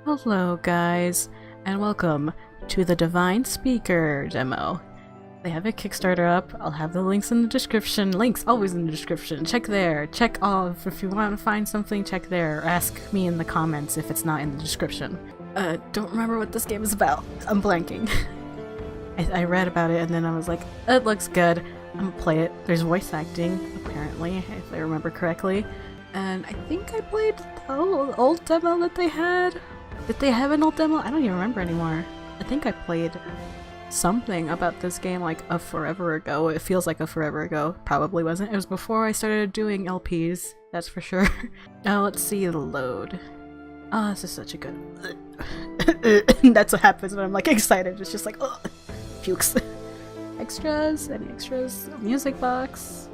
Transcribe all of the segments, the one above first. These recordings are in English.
Hello guys, and welcome to the Divine Speaker demo. They have a Kickstarter up. I'll have the links in the description. Links always in the description. Check there. Check off if you want to find something, check there. Or ask me in the comments if it's not in the description. Don't remember what this game is about. I'm blanking. I read about it and then I was like, it looks good. I'm gonna play it. There's voice acting, apparently, if I remember correctly. And I think I played the old demo that they had. Did they have an old demo? I don't even remember anymore. I think I played something about this game like a forever ago. It feels like a forever ago. Probably wasn't. It was before I started doing LPs, that's for sure. Now let's see the load. Oh, this is such a good... That's what happens when I'm like excited. It's just like, ugh, pukes. Extras? Any extras? Music box.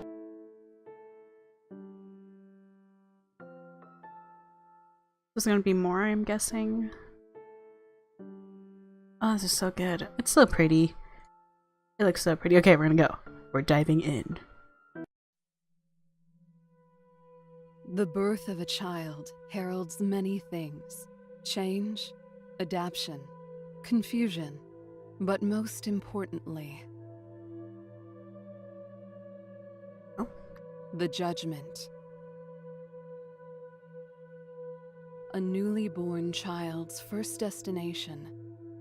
There's gonna be more, I'm guessing. Oh, this is so good. It's so pretty. It looks so pretty. Okay, we're gonna go. We're diving in. The birth of a child heralds many things. Change, adaptation, confusion, but most importantly, the judgment. A newly born child's first destination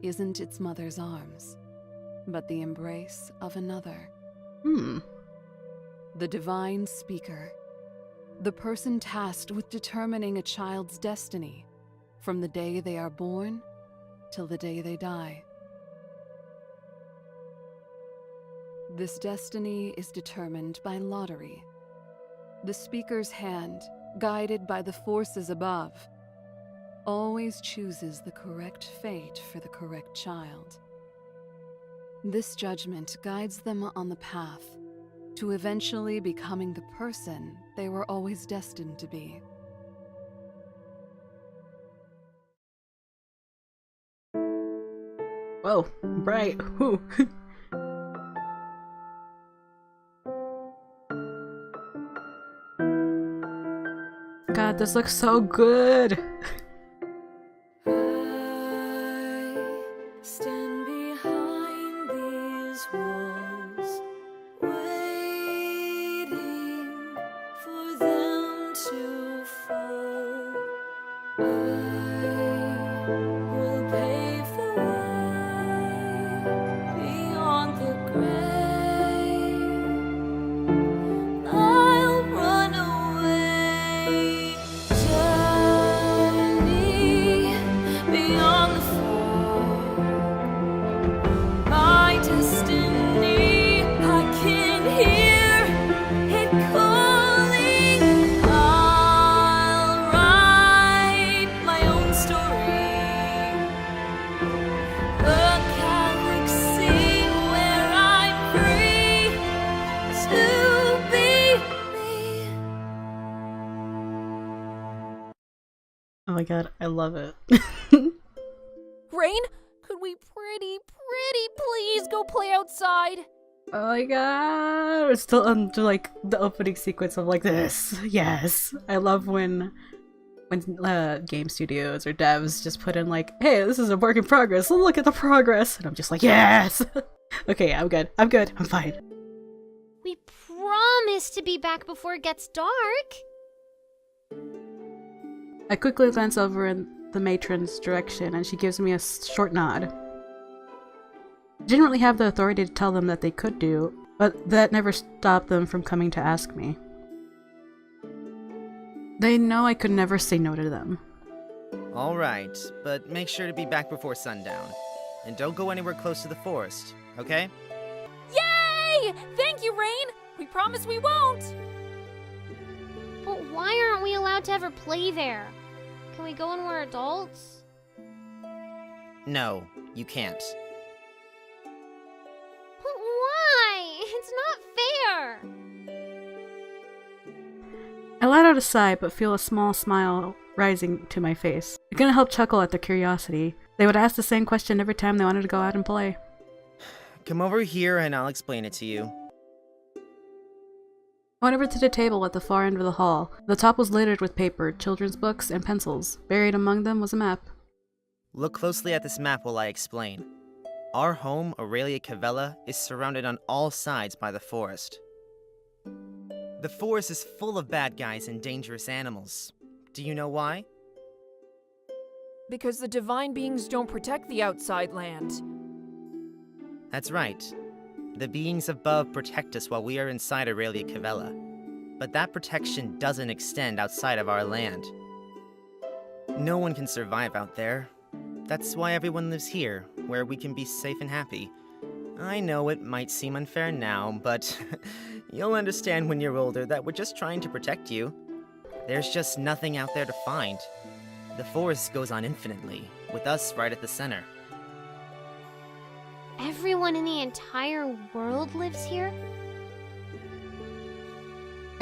isn't its mother's arms, but the embrace of another. The Divine Speaker, the person tasked with determining a child's destiny from the day they are born till the day they die. This destiny is determined by lottery. The Speaker's hand, guided by the forces above, always chooses the correct fate for the correct child. This judgment guides them on the path to eventually becoming the person they were always destined to be. Whoa, bright. Whew. God, this looks so good. Stand behind these walls, waiting for them to fall. I will pave the way beyond the grave. I'll run away, journey beyond the my destiny, I can hear it calling. I'll write my own story, a galaxy where I'm free to be me. Oh my god, I love it. Rain, could we pretty please go play outside? Oh my god, we're still under like the opening sequence of like this. Yes, I love when game studios or devs just put in like, hey, this is a work in progress, look at the progress, and I'm just like, yes. Okay, I'm good, I'm fine. We promise to be back before it gets dark. I quickly glance over in the matron's direction and she gives me a short nod. I didn't really have the authority to tell them that they could do, but that never stopped them from coming to ask me. They know I could never say no to them. All right, but make sure to be back before sundown. And don't go anywhere close to the forest, okay? Yay! Thank you, Rain! We promise we won't! But why aren't we allowed to ever play there? Can we go when we're adults? No, you can't. But why? It's not fair! I let out a sigh but feel a small smile rising to my face. I couldn't help chuckle at their curiosity. They would ask the same question every time they wanted to go out and play. Come over here and I'll explain it to you. I went over to the table at the far end of the hall. The top was littered with paper, children's books, and pencils. Buried among them was a map. Look closely at this map while I explain. Our home, Aurelia Cavella, is surrounded on all sides by the forest. The forest is full of bad guys and dangerous animals. Do you know why? Because the divine beings don't protect the outside land. That's right. The beings above protect us while we are inside Aurelia Cavella. But that protection doesn't extend outside of our land. No one can survive out there. That's why everyone lives here, where we can be safe and happy. I know it might seem unfair now, but you'll understand when you're older that we're just trying to protect you. There's just nothing out there to find. The forest goes on infinitely, with us right at the center. Everyone in the entire world lives here?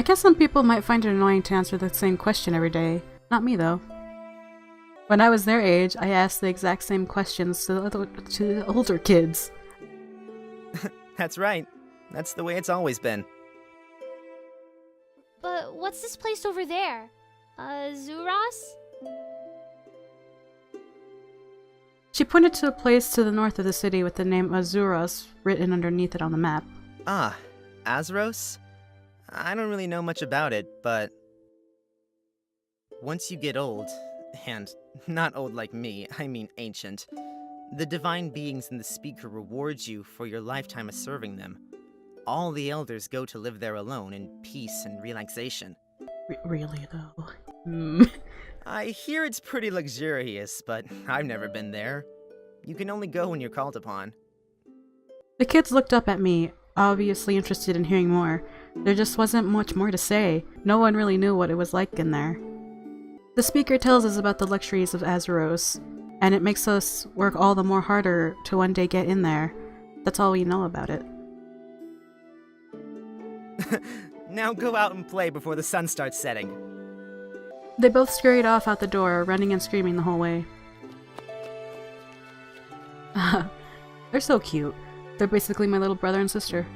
I guess some people might find it annoying to answer the same question every day. Not me, though. When I was their age, I asked the exact same questions to the older kids. That's right. That's the way it's always been. But what's this place over there? Zuras? She pointed to a place to the north of the city with the name Azuros written underneath it on the map. Ah, Azeros? I don't really know much about it, but once you get old, and not old like me, I mean ancient, the divine beings in the speaker reward you for your lifetime of serving them. All the elders go to live there alone in peace and relaxation. Really, though? I hear it's pretty luxurious, but I've never been there. You can only go when you're called upon. The kids looked up at me, obviously interested in hearing more. There just wasn't much more to say. No one really knew what it was like in there. The speaker tells us about the luxuries of Azeros, and it makes us work all the more harder to one day get in there. That's all we know about it. Now go out and play before the sun starts setting. They both scurried off out the door, running and screaming the whole way. They're so cute. They're basically my little brother and sister.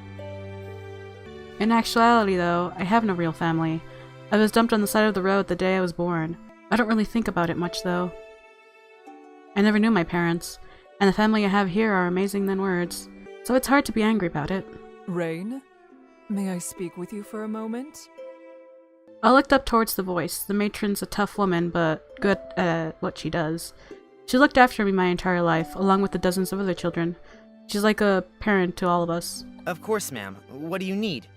In actuality, though, I have no real family. I was dumped on the side of the road the day I was born. I don't really think about it much, though. I never knew my parents, and the family I have here are amazing than words, so it's hard to be angry about it. Rain, may I speak with you for a moment? I looked up towards the voice. The matron's a tough woman, but good at what she does. She looked after me my entire life, along with the dozens of other children. She's like a parent to all of us. Of course, ma'am. What do you need?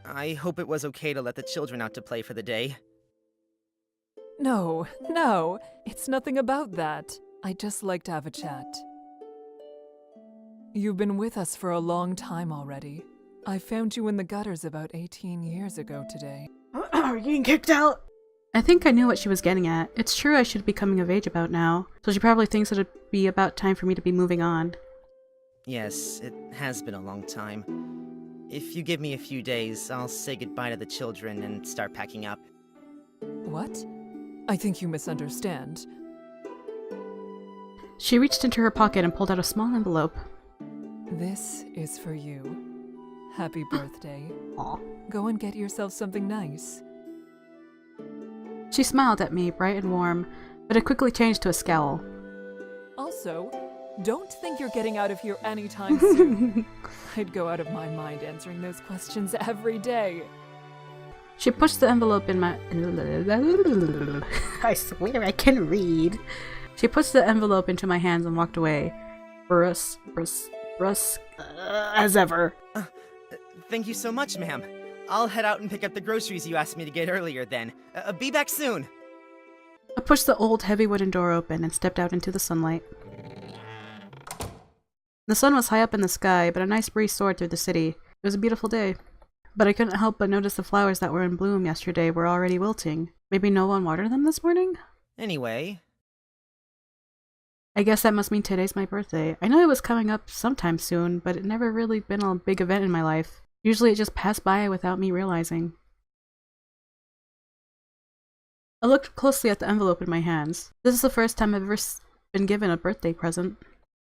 I hope it was okay to let the children out to play for the day. No, it's nothing about that. I'd just like to have a chat. You've been with us for a long time already. I found you in the gutters about 18 years ago today. Are you getting kicked out? I think I knew what she was getting at. It's true I should be coming of age about now, so she probably thinks it'd be about time for me to be moving on. Yes, it has been a long time. If you give me a few days, I'll say goodbye to the children and start packing up. What? I think you misunderstand. She reached into her pocket and pulled out a small envelope. This is for you. Happy birthday. Aw. Go and get yourself something nice. She smiled at me, bright and warm, but it quickly changed to a scowl. Also, don't think you're getting out of here anytime soon. I'd go out of my mind answering those questions every day. She pushed the envelope in my... I swear I can read. She pushed the envelope into my hands and walked away. Brusque, as ever. Thank you so much, ma'am. I'll head out and pick up the groceries you asked me to get earlier then. Be back soon! I pushed the old, heavy wooden door open and stepped out into the sunlight. The sun was high up in the sky, but a nice breeze soared through the city. It was a beautiful day. But I couldn't help but notice the flowers that were in bloom yesterday were already wilting. Maybe no one watered them this morning? Anyway... I guess that must mean today's my birthday. I know it was coming up sometime soon, but it never really been a big event in my life. Usually it just passed by without me realizing. I looked closely at the envelope in my hands. This is the first time I've ever been given a birthday present.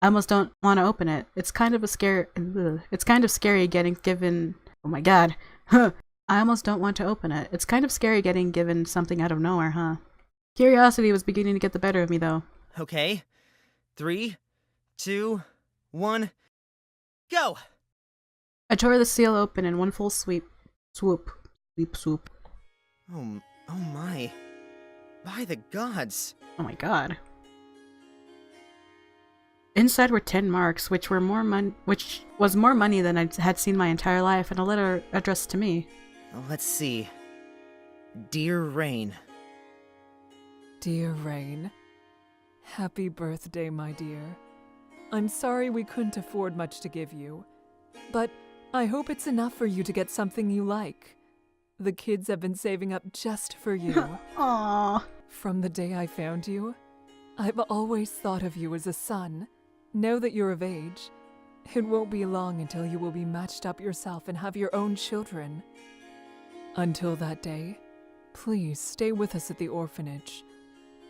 I almost don't want to open it. It's kind of scary getting given... Oh my god. Huh. I almost don't want to open it. It's kind of scary getting given something out of nowhere, huh? Curiosity was beginning to get the better of me, though. Okay. 3, 2, 1, go! I tore the seal open in one full sweep. Swoop. Sweep, swoop. Oh my. By the gods. Oh my god. Inside were 10 marks, which was more money than I had seen my entire life, and a letter addressed to me. Let's see. Dear Rain. Dear Rain, happy birthday, my dear. I'm sorry we couldn't afford much to give you, but I hope it's enough for you to get something you like. The kids have been saving up just for you. Aww. From the day I found you, I've always thought of you as a son. Now that you're of age, it won't be long until you will be matched up yourself and have your own children. Until that day, please stay with us at the orphanage.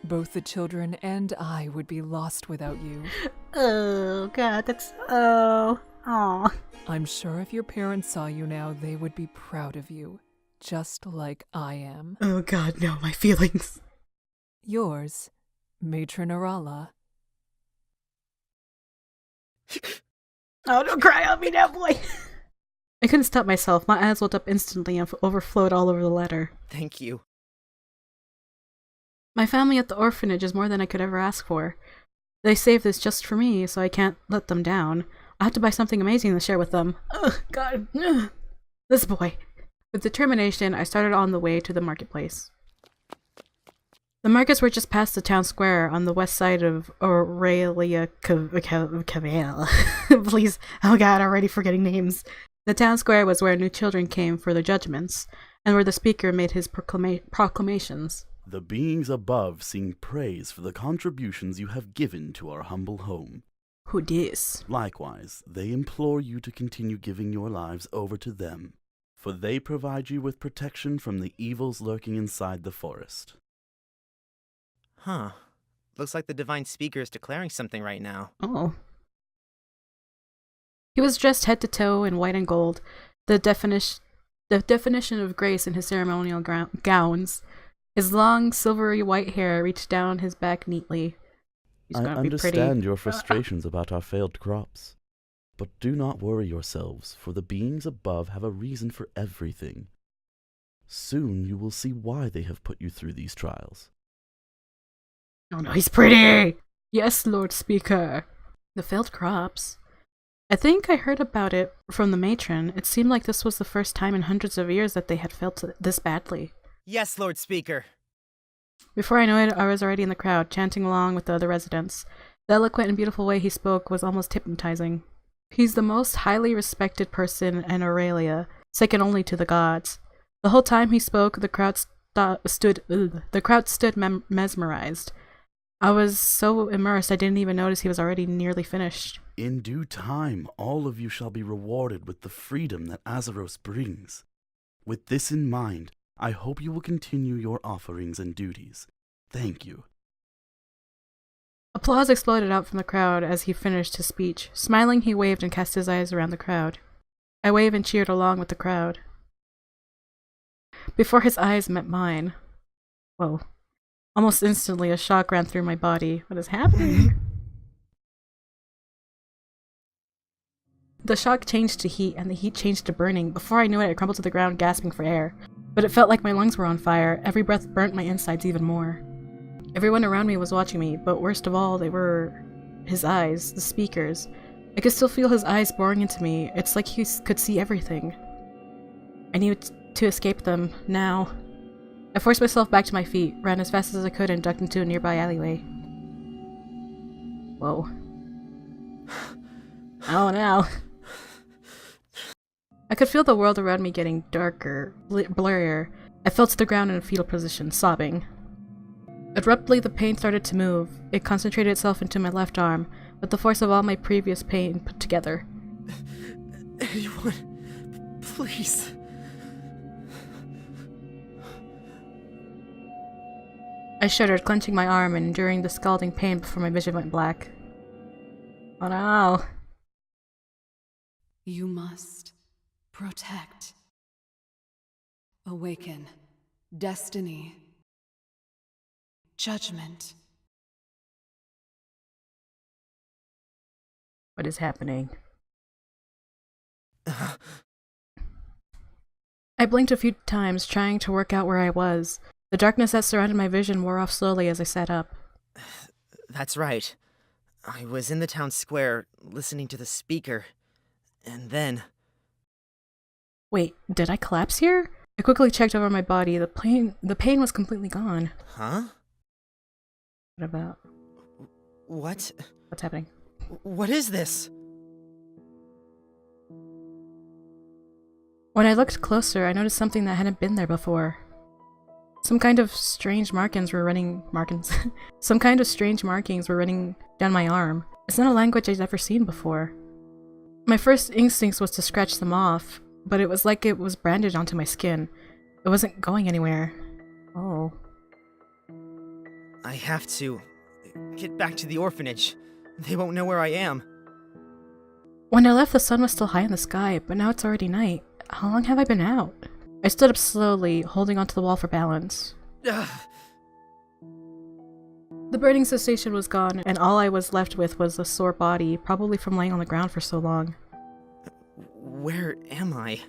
Both the children and I would be lost without you. Oh god, that's aw. I'm sure if your parents saw you now, they would be proud of you, just like I am. Oh god, no, my feelings. Yours, Matron Arala. Oh, don't cry on me now, boy. I couldn't stop myself. My eyes welled up instantly and overflowed all over the letter. Thank you. My family at the orphanage is more than I could ever ask for. They saved this just for me, so I can't let them down. I have to buy something amazing to share with them. Ugh, God. Ugh. This boy. With determination, I started on the way to the marketplace. The markets were just past the town square on the west side of Aurelia Cavale. Please. Oh god, already forgetting names. The town square was where new children came for their judgments, and where the speaker made his proclamations. The beings above sing praise for the contributions you have given to our humble home. Who dis? Likewise, they implore you to continue giving your lives over to them, for they provide you with protection from the evils lurking inside the forest. Huh. Looks like the Divine Speaker is declaring something right now. Oh. He was dressed head to toe in white and gold, the definition of grace in his ceremonial gowns. His long, silvery white hair reached down his back neatly. He's I gonna be pretty. understand your frustrations about our failed crops, but do not worry yourselves, for the beings above have a reason for everything. Soon you will see why they have put you through these trials. Oh no, he's pretty! Yes, Lord Speaker. The failed crops. I think I heard about it from the matron. It seemed like this was the first time in hundreds of years that they had failed this badly. Yes, Lord Speaker. Before I knew it, I was already in the crowd, chanting along with the other residents. The eloquent and beautiful way he spoke was almost hypnotizing. He's the most highly respected person in Aurelia, second only to the gods. The whole time he spoke, the crowd stood mesmerized. I was so immersed I didn't even notice he was already nearly finished. In due time, all of you shall be rewarded with the freedom that Azeros brings. With this in mind, I hope you will continue your offerings and duties. Thank you. Applause exploded out from the crowd as he finished his speech. Smiling, he waved and cast his eyes around the crowd. I waved and cheered along with the crowd. Before his eyes met mine. Whoa. Almost instantly, a shock ran through my body. What is happening? The shock changed to heat, and the heat changed to burning. Before I knew it, I crumbled to the ground, gasping for air. But it felt like my lungs were on fire. Every breath burnt my insides even more. Everyone around me was watching me, but worst of all, they were his eyes, the speakers. I could still feel his eyes boring into me. It's like he could see everything. I needed to escape them, now. I forced myself back to my feet, ran as fast as I could, and ducked into a nearby alleyway. Whoa. Oh no. I could feel the world around me getting darker, blurrier. I fell to the ground in a fetal position, sobbing. Abruptly, the pain started to move. It concentrated itself into my left arm, with the force of all my previous pain put together. Anyone, please. I shuddered, clenching my arm and enduring the scalding pain before my vision went black. Oh no. You must protect. Awaken. Destiny. Judgment. What is happening? I blinked a few times, trying to work out where I was. The darkness that surrounded my vision wore off slowly as I sat up. That's right. I was in the town square, listening to the speaker, and then... Wait, did I collapse here? I quickly checked over my body. The pain was completely gone. Huh? What about? What? What's happening? What is this? When I looked closer, I noticed something that hadn't been there before. Some kind of strange markings were running down my arm. It's not a language I'd ever seen before. My first instinct was to scratch them off, but it was like it was branded onto my skin. It wasn't going anywhere. Oh. I have to get back to the orphanage. They won't know where I am. When I left, the sun was still high in the sky, but now it's already night. How long have I been out? I stood up slowly, holding onto the wall for balance. Ugh. The burning sensation was gone, and all I was left with was a sore body, probably from laying on the ground for so long. Where am I?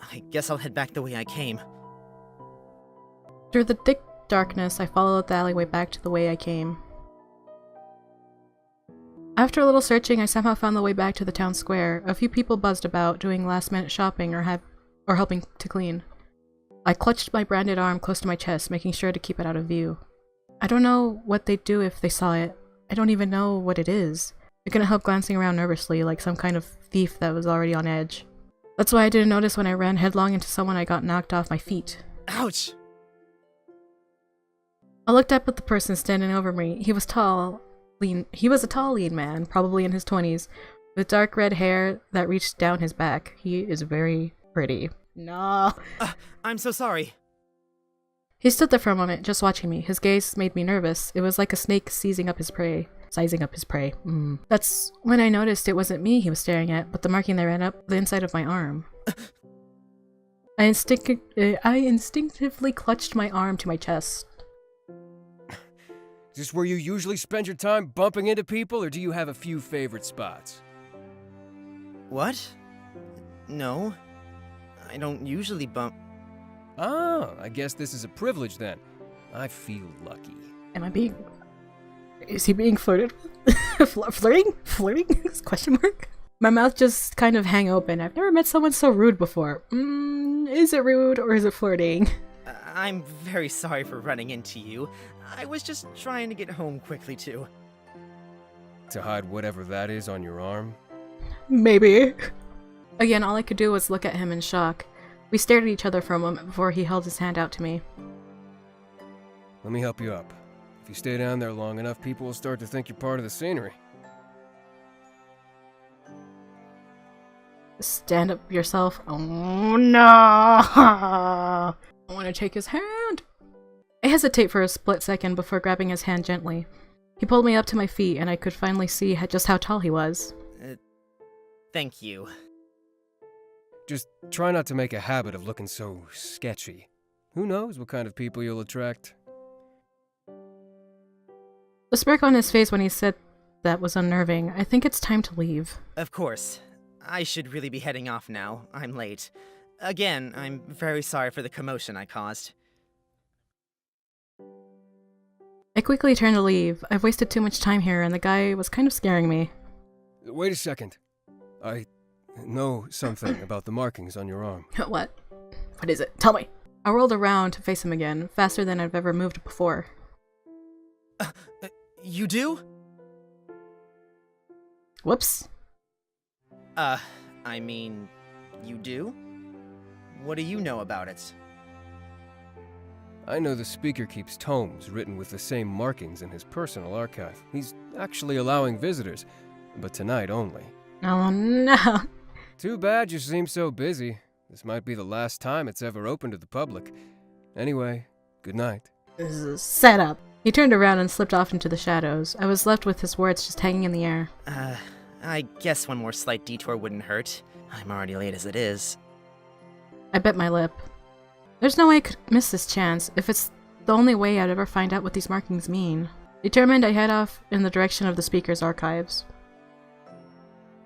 I guess I'll head back the way I came. Through the thick darkness, I followed the alleyway back to the way I came. After a little searching, I somehow found the way back to the town square. A few people buzzed about, doing last-minute shopping or helping to clean. I clutched my branded arm close to my chest, making sure to keep it out of view. I don't know what they'd do if they saw it. I don't even know what it is. I couldn't help glancing around nervously, like some kind of thief that was already on edge. That's why I didn't notice when I ran headlong into someone I got knocked off my feet. Ouch! I looked up at the person standing over me. He was tall, lean. He was a tall, lean man, probably in his 20s, with dark red hair that reached down his back. He is very pretty. No. I'm so sorry. He stood there for a moment, just watching me. His gaze made me nervous. It was like a snake sizing up his prey. That's when I noticed it wasn't me he was staring at, but the marking that ran up the inside of my arm. I instinctively clutched my arm to my chest. Is this where you usually spend your time bumping into people, or do you have a few favorite spots? What? No. I don't usually bump... Ah, I guess this is a privilege then. I feel lucky. Is he being flirted with? Flirting? Flirting? Question mark? My mouth just kind of hang open. I've never met someone so rude before. Is it rude or is it flirting? I'm very sorry for running into you. I was just trying to get home quickly too. To hide whatever that is on your arm? Maybe. Again, all I could do was look at him in shock. We stared at each other for a moment before he held his hand out to me. Let me help you up. If you stay down there long enough, people will start to think you're part of the scenery. Stand up yourself. Oh no! I want to take his hand. I hesitate for a split second before grabbing his hand gently. He pulled me up to my feet, and I could finally see just how tall he was. Thank you. Just try not to make a habit of looking so sketchy. Who knows what kind of people you'll attract? The smirk on his face when he said that was unnerving. I think it's time to leave. Of course. I should really be heading off now. I'm late. Again, I'm very sorry for the commotion I caused. I quickly turned to leave. I've wasted too much time here, and the guy was kind of scaring me. Wait a second. I know something about the markings on your arm. What? What is it? Tell me! I whirled around to face him again, faster than I've ever moved before. You do? Whoops. I mean, you do? What do you know about it? I know the speaker keeps tomes written with the same markings in his personal archive. He's actually allowing visitors, but tonight only. Oh no. Too bad you seem so busy. This might be the last time it's ever open to the public. Anyway, good night. This is a setup. He turned around and slipped off into the shadows. I was left with his words just hanging in the air. I guess one more slight detour wouldn't hurt. I'm already late as it is. I bit my lip. There's no way I could miss this chance, if it's the only way I'd ever find out what these markings mean. Determined, I head off in the direction of the speaker's archives.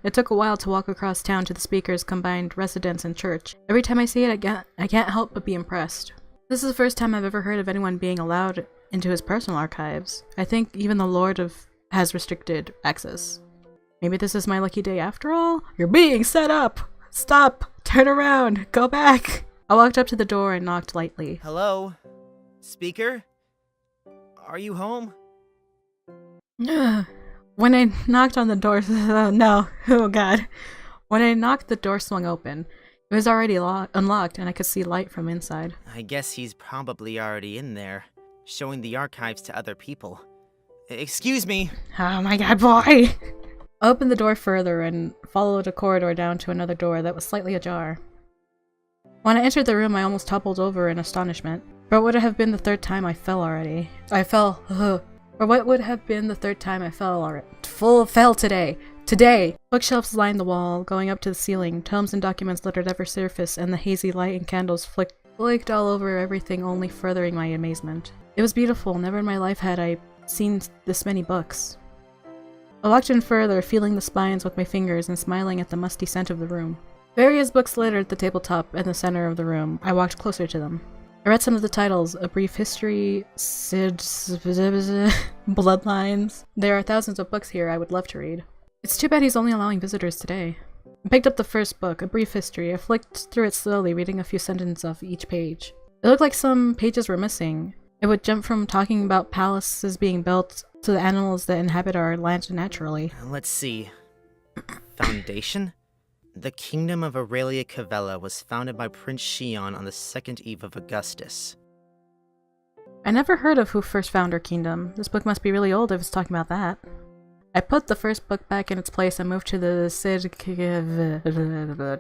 It took a while to walk across town to the Speaker's combined residence and church. Every time I see it, I can't help but be impressed. This is the first time I've ever heard of anyone being allowed into his personal archives. I think even the Lord has restricted access. Maybe this is my lucky day after all? You're being set up! Stop! Turn around! Go back! I walked up to the door and knocked lightly. Hello? Speaker? Are you home? When I knocked on the door, no, oh god. When I knocked, the door swung open. It was already unlocked and I could see light from inside. I guess he's probably already in there, showing the archives to other people. Excuse me. Oh my god, boy! I opened the door further and followed a corridor down to another door that was slightly ajar. When I entered the room, I almost toppled over in astonishment. For what would have been the third time I fell already. For what would have been the third time I fell today. Today! Bookshelves lined the wall, going up to the ceiling. Tomes and documents littered every surface, and the hazy light and candles flaked all over everything, only furthering my amazement. It was beautiful. Never in my life had I seen this many books. I walked in further, feeling the spines with my fingers and smiling at the musty scent of the room. Various books littered the tabletop in the center of the room. I walked closer to them. I read some of the titles: A Brief History, Bloodlines. There are thousands of books here I would love to read. It's too bad he's only allowing visitors today. I picked up the first book, A Brief History. I flicked through it slowly, reading a few sentences of each page. It looked like some pages were missing. It would jump from talking about palaces being built to the animals that inhabit our land naturally. Let's see. Foundation? The kingdom of Aurelia Cavella was founded by Prince Shion on the second eve of Augustus. I never heard of who first found our kingdom. This book must be really old if it's talking about that. I put the first book back in its place and moved to the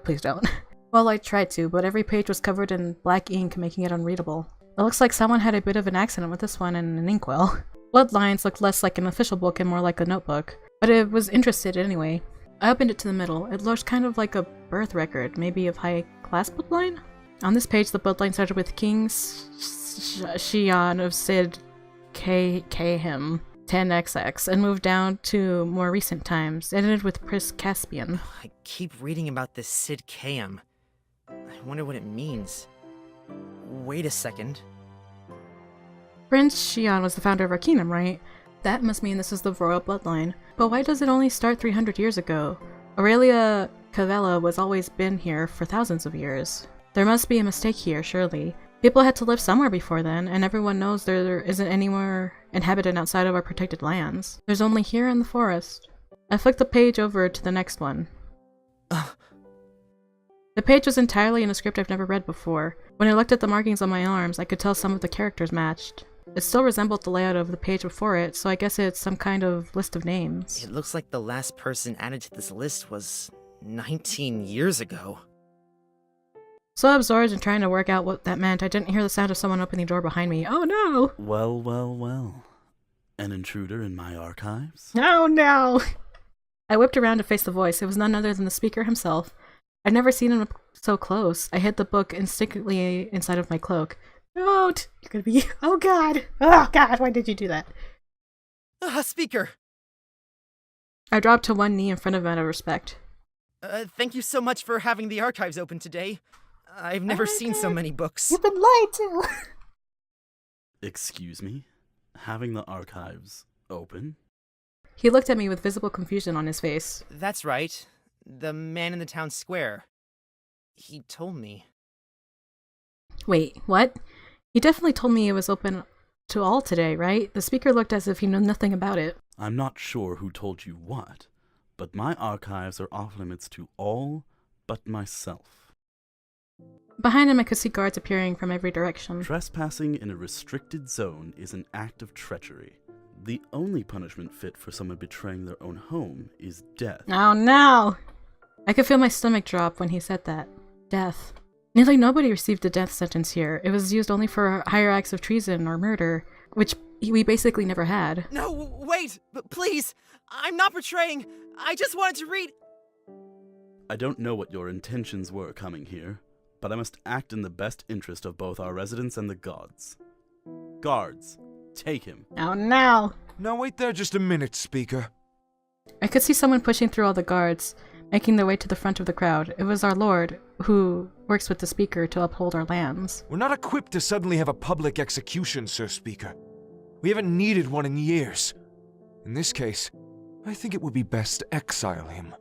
Please don't. Well, I tried to, but every page was covered in black ink, making it unreadable. It looks like someone had a bit of an accident with this one and an inkwell. Bloodlines looked less like an official book and more like a notebook, but it was interested anyway. I opened it to the middle. It looked kind of like a birth record, maybe of high-class bloodline? On this page, the bloodline started with King Shion of Sid Khim 10XX and moved down to more recent times. It ended with Prince Caspian. I keep reading about this Sid Khim. I wonder what it means. Wait a second. Prince Shion was the founder of our kingdom, right? That must mean this is the royal bloodline. But why does it only start 300 years ago? Aurelia Cavella was always been here for thousands of years. There must be a mistake here, surely. People had to live somewhere before then, and everyone knows there isn't anywhere inhabited outside of our protected lands. There's only here in the forest. I flicked the page over to the next one. The page was entirely in a script I've never read before. When I looked at the markings on my arms, I could tell some of the characters matched. It still resembled the layout of the page before it, so I guess it's some kind of list of names. It looks like the last person added to this list was 19 years ago. So absorbed in trying to work out what that meant, I didn't hear the sound of someone opening the door behind me. Oh no! Well, well, well. An intruder in my archives? Oh no! I whipped around to face the voice. It was none other than the speaker himself. I'd never seen him up so close. I hid the book instinctively inside of my cloak. Don't! You're gonna be— Oh god! Oh god, why did you do that? Speaker! I dropped to one knee in front of him out of respect. Thank you so much for having the archives open today. I've never seen so many books. You've been lied to! Excuse me? Having the archives open? He looked at me with visible confusion on his face. That's right. The man in the town square. He told me. Wait, what? He definitely told me it was open to all today, right? The speaker looked as if he knew nothing about it. I'm not sure who told you what, but my archives are off limits to all but myself. Behind him I could see guards appearing from every direction. Trespassing in a restricted zone is an act of treachery. The only punishment fit for someone betraying their own home is death. Oh no! I could feel my stomach drop when he said that. Death. Nearly nobody received a death sentence here. It was used only for higher acts of treason or murder, which we basically never had. No, wait! Please! I'm not betraying! I just wanted to read— I don't know what your intentions were coming here, but I must act in the best interest of both our residents and the gods. Guards, take him. Oh no! Now wait there just a minute, Speaker. I could see someone pushing through all the guards. making their way to the front of the crowd. It was our lord, who works with the speaker to uphold our lands. We're not equipped to suddenly have a public execution, Sir Speaker. We haven't needed one in years. In this case, I think it would be best to exile him.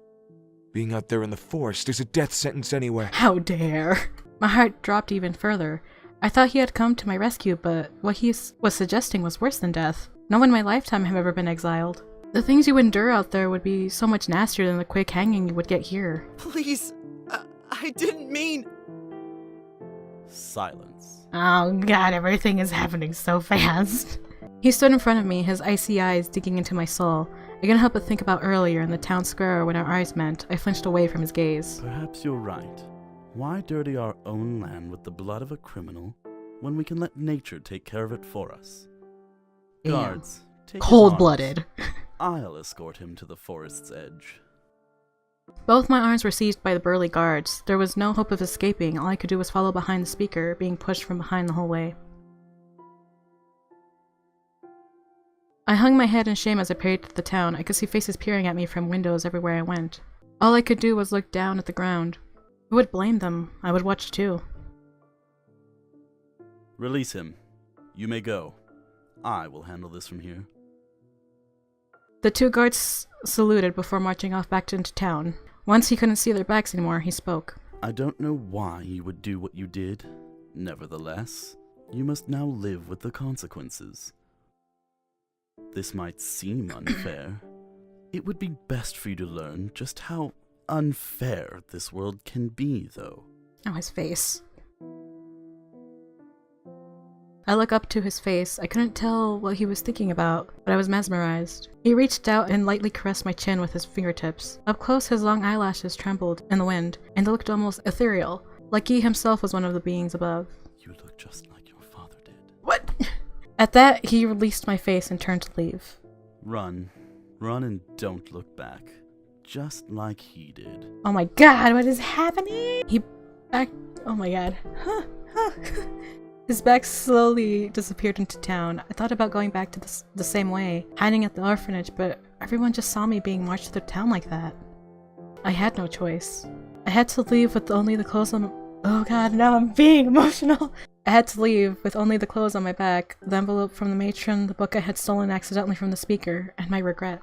Being out there in the forest is a death sentence anyway. How dare! My heart dropped even further. I thought he had come to my rescue, but what he was suggesting was worse than death. No one in my lifetime have ever been exiled. The things you endure out there would be so much nastier than the quick hanging you would get here. Please, I didn't mean... Silence. Oh god, everything is happening so fast. He stood in front of me, his icy eyes digging into my soul. I couldn't help but think about earlier in the town square when our eyes met. I flinched away from his gaze. Perhaps you're right. Why dirty our own land with the blood of a criminal when we can let nature take care of it for us? Guards, take his Cold-blooded. arms. I'll escort him to the forest's edge. Both my arms were seized by the burly guards. There was no hope of escaping. All I could do was follow behind the speaker, being pushed from behind the whole way. I hung my head in shame as I peered to the town. I could see faces peering at me from windows everywhere I went. All I could do was look down at the ground. Who would blame them? I would watch too. Release him. You may go. I will handle this from here. The two guards saluted before marching off back into town. Once he couldn't see their backs anymore, he spoke. I don't know why you would do what you did. Nevertheless, you must now live with the consequences. This might seem unfair. It would be best for you to learn just how unfair this world can be, though. Oh, his face. I looked up to his face. I couldn't tell what he was thinking about, but I was mesmerized. He reached out and lightly caressed my chin with his fingertips. Up close, his long eyelashes trembled in the wind, and they looked almost ethereal, like he himself was one of the beings above. You look just like your father did. What? At that, he released my face and turned to leave. Run. Run and don't look back. Just like he did. Oh my god, what is happening? He back. Oh my god. His back slowly disappeared into town. I thought about going back to the same way, hiding at the orphanage, but everyone just saw me being marched through the town like that. I had no choice. I had to leave with only the clothes on. Oh god, now I'm being emotional. I had to leave with only the clothes on my back, the envelope from the matron, the book I had stolen accidentally from the speaker, and my regret.